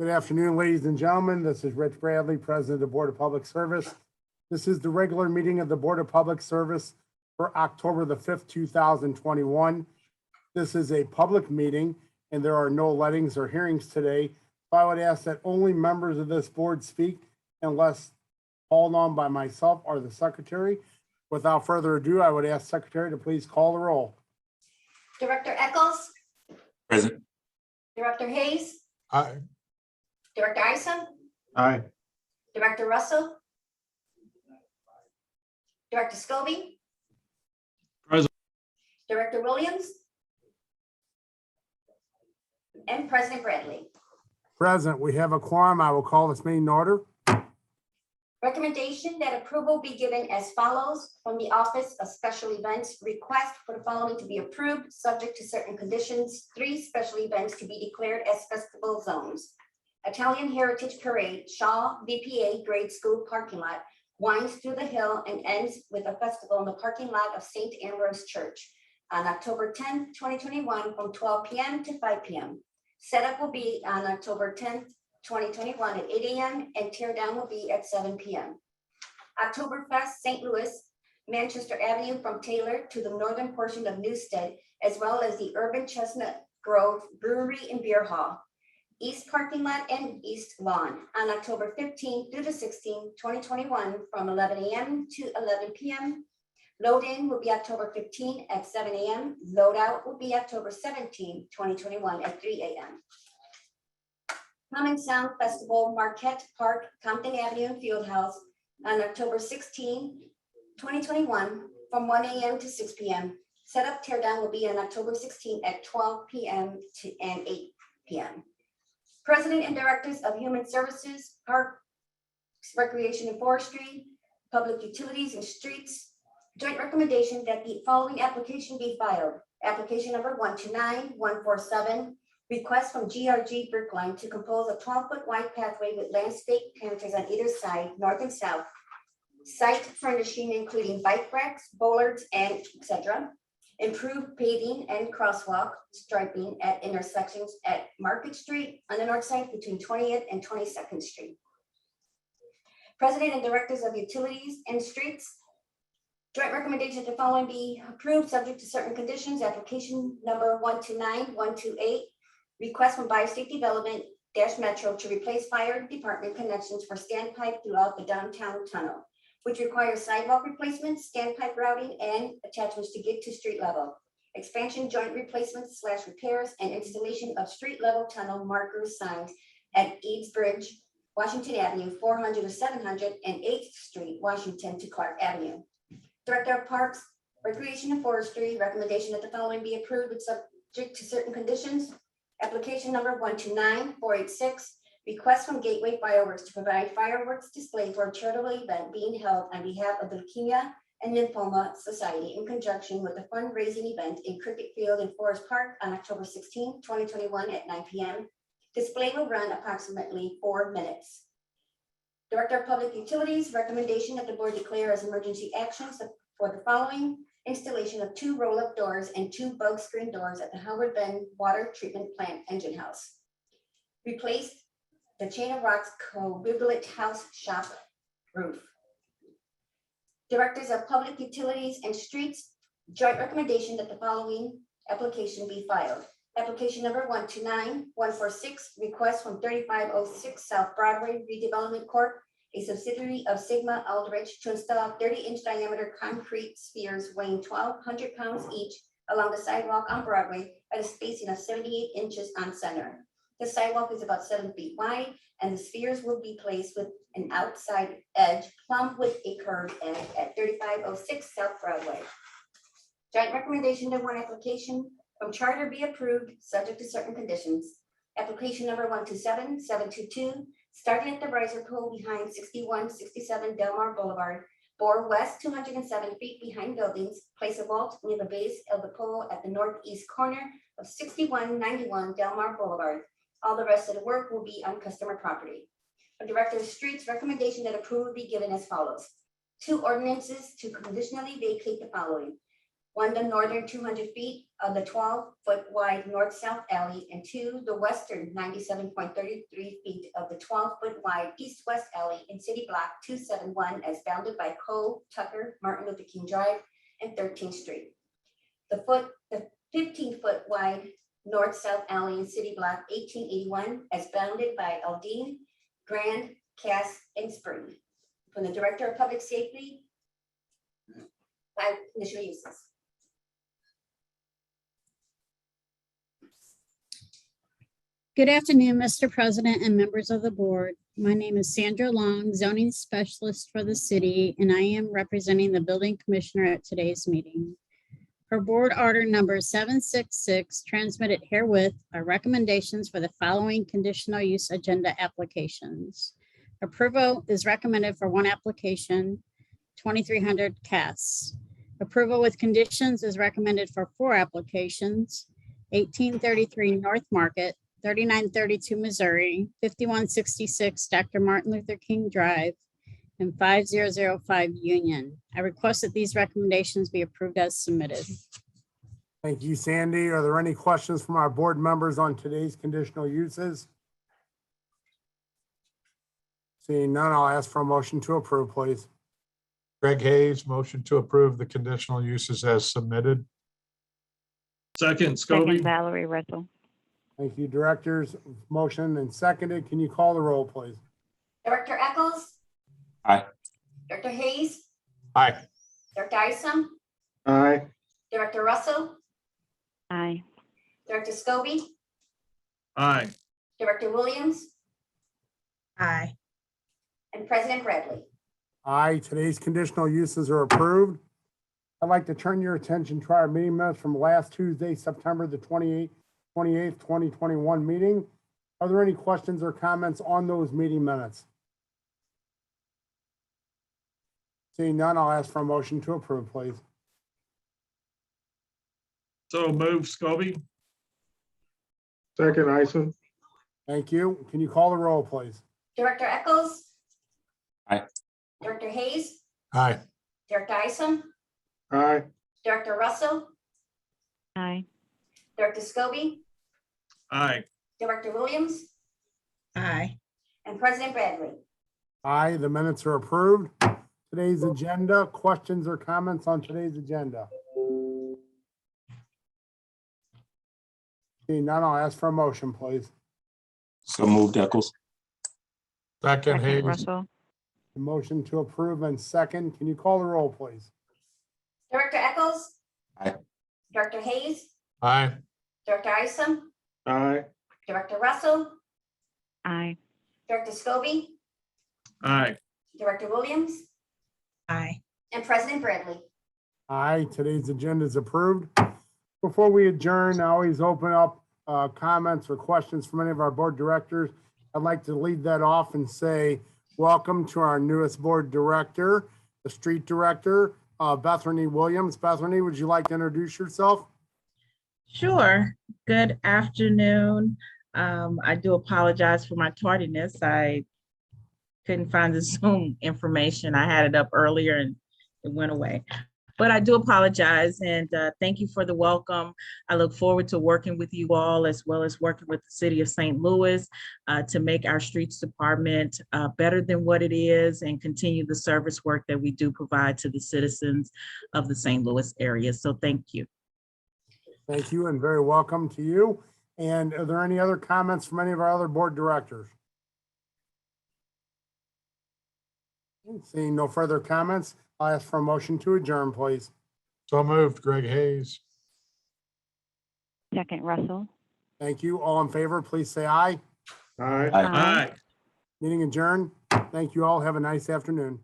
Good afternoon, ladies and gentlemen. This is Rich Bradley, President of the Board of Public Service. This is the regular meeting of the Board of Public Service for October the 5th, 2021. This is a public meeting and there are no lettings or hearings today. So I would ask that only members of this board speak unless called on by myself or the secretary. Without further ado, I would ask Secretary to please call the roll. Director Eccles, Present. Director Hayes, Aye. Director Isom, Aye. Director Russell, Director Scobie, Present. Director Williams, and President Bradley. Present, we have a quorum. I will call this meeting to order. Recommendation that approval be given as follows from the Office of Special Events. Request for the following to be approved, subject to certain conditions. 3 special events to be declared as festival zones. Italian Heritage Parade, Shaw VPA Grade School parking lot, winds through the hill and ends with a festival in the parking lot of St. Ambrose Church on October 10th, 2021 from 12 p.m. to 5 p.m. Setup will be on October 10th, 2021 at 8 a.m. and tear down will be at 7 p.m. Oktoberfest St. Louis, Manchester Avenue from Taylor to the northern portion of Newstead, as well as the Urban Chestnut Grove Brewery and Beer Hall, East Parking Lot and East Lawn on October 15th through the 16th, 2021 from 11 a.m. to 11 p.m. Load in will be October 15th at 7 a.m. Load out will be October 17th, 2021 at 3 a.m. Common Sound Festival, Marquette Park, Compton Avenue and Fieldhouse on October 16, 2021 from 1 a.m. to 6 p.m. Setup teardown will be on October 16 at 12 p.m. and 8 p.m. President and Directors of Human Services, Parks, Recreation and Forestry, Public Utilities and Streets. Joint recommendation that the following application be filed. Application number 129147. Request from GRG Brookline to compose a 12-foot wide pathway with landscape planters on either side, north and south. Site furnishing including bike racks, bollards, and etc. Improved paving and crosswalk striping at intersections at Market Street on the north side between 20th and 22nd Street. President and Directors of Utilities and Streets. Joint recommendation that the following be approved subject to certain conditions. Application number 129128. Request from Bi-State Development Metro to replace fire department connections for standpipe throughout the downtown tunnel, which requires sidewalk replacements, standpipe routing, and attachments to get to street level. Expansion joint replacements / repairs and installation of street level tunnel markers signs at Eads Bridge, Washington Avenue, 400 to 700 and 8th Street, Washington to Clark Avenue. Director of Parks, Recreation and Forestry, recommendation that the following be approved with subject to certain conditions. Application number 129486, request from Gateway Fireworks to provide fireworks display for a charitable event being held on behalf of the Leukemia and Lymphoma Society in conjunction with the fundraising event in Cricket Field in Forest Park on October 16, 2021 at 9 p.m. Display will run approximately 4 minutes. Director of Public Utilities, recommendation that the board declare as emergency actions for the following: installation of 2 roll-up doors and 2 bug screen doors at the Howard Bend Water Treatment Plant Engine House. Replace the Chain of Rocks Co-Bibliot House Shop roof. Directors of Public Utilities and Streets, joint recommendation that the following application be filed. Application number 129146, request from 3506 South Broadway Redevelopment Corp., a subsidiary of Sigma Aldrich, to install 30-inch diameter concrete spheres weighing 1,200 pounds each along the sidewalk on Broadway at a spacing of 78 inches on center. The sidewalk is about 7 feet wide, and the spheres will be placed with an outside edge plumb with a curved edge at 3506 South Broadway. Joint recommendation that one application from Charter be approved, subject to certain conditions. Application number 127722, starting at the riser pole behind 6167 Delmar Boulevard, bore west 207 feet behind buildings, place a vault near the base of the pole at the northeast corner of 6191 Delmar Boulevard. All the rest of the work will be on customer property. The Director of Streets, recommendation that approval be given as follows. 2 ordinances to conditionally vacate the following. one, the northern 200 feet of the 12-foot wide north-south alley, and two, the western 97.33 feet of the 12-foot wide east-west alley in City Block 271 as bounded by Cole, Tucker, Martin Luther King Drive, and 13th Street. The 15-foot wide north-south alley in City Block 1881 as bounded by Aldine, Grand, Cass, and Spring. From the Director of Public Safety, 5 conditional uses. Good afternoon, Mr. President and members of the board. My name is Sandra Long, zoning specialist for the city, and I am representing the building commissioner at today's meeting. For board order number 766, transmitted herewith are recommendations for the following conditional use agenda applications. Approval is recommended for one application, 2300 Cass. Approval with conditions is recommended for 4 applications, 1833 North Market, 3932 Missouri, 5166 Dr. Martin Luther King Drive, and 5005 Union. I request that these recommendations be approved as submitted. Thank you, Sandy. Are there any questions from our board members on today's conditional uses? Seeing none, I'll ask for a motion to approve, please. Greg Hayes, motion to approve the conditional uses as submitted. Second, Second, Scobie. Valerie Russell. Thank you, directors. Motion and seconded. Can you call the roll, please? Director Eccles? Aye. Director Hayes? Aye. Director Isom? Aye. Director Russell? Aye. Director Scobie? Aye. Director Williams? Aye. And President Bradley. Aye, today's conditional uses are approved. I'd like to turn your attention to our meeting minutes from last Tuesday, September the 28th, 2021 meeting. Are there any questions or comments on those meeting minutes? Seeing none, I'll ask for a motion to approve, please. So move, Scobie. Second, Isom. Thank you. Can you call the roll, please? Director Eccles? Aye. Director Hayes? Aye. Director Isom? Aye. Director Russell? Aye. Director Scobie? Aye. Director Williams? Aye. And President Bradley. Aye, the minutes are approved. Today's agenda, questions or comments on today's agenda? Seeing none, I'll ask for a motion, please. So moved, Eccles. Second, Second, Hayes. Russell. The motion to approve and second. Can you call the roll, please? Director Eccles? Aye. Director Hayes? Aye. Director Isom? Aye. Director Russell? Aye. Director Scobie? Aye. Director Williams? Aye. And President Bradley. Aye, today's agenda is approved. Before we adjourn, I always open up comments or questions from any of our board directors. I'd like to lead that off and say, welcome to our newest board director, the street director, Bethany Williams. Bethany, would you like to introduce yourself? Sure. Good afternoon. I do apologize for my tardiness. I couldn't find the Zoom information. I had it up earlier and it went away. But I do apologize and thank you for the welcome. I look forward to working with you all as well as working with the city of St. Louis to make our streets department better than what it is and continue the service work that we do provide to the citizens of the St. Louis area. So thank you. Thank you and very welcome to you. And are there any other comments from any of our other board directors? Seeing no further comments, I'll ask for a motion to adjourn, please. So moved, Greg Hayes. Second, Russell. Thank you. All in favor, please say aye. Aye. Aye. Meeting adjourned. Thank you all. Have a nice afternoon.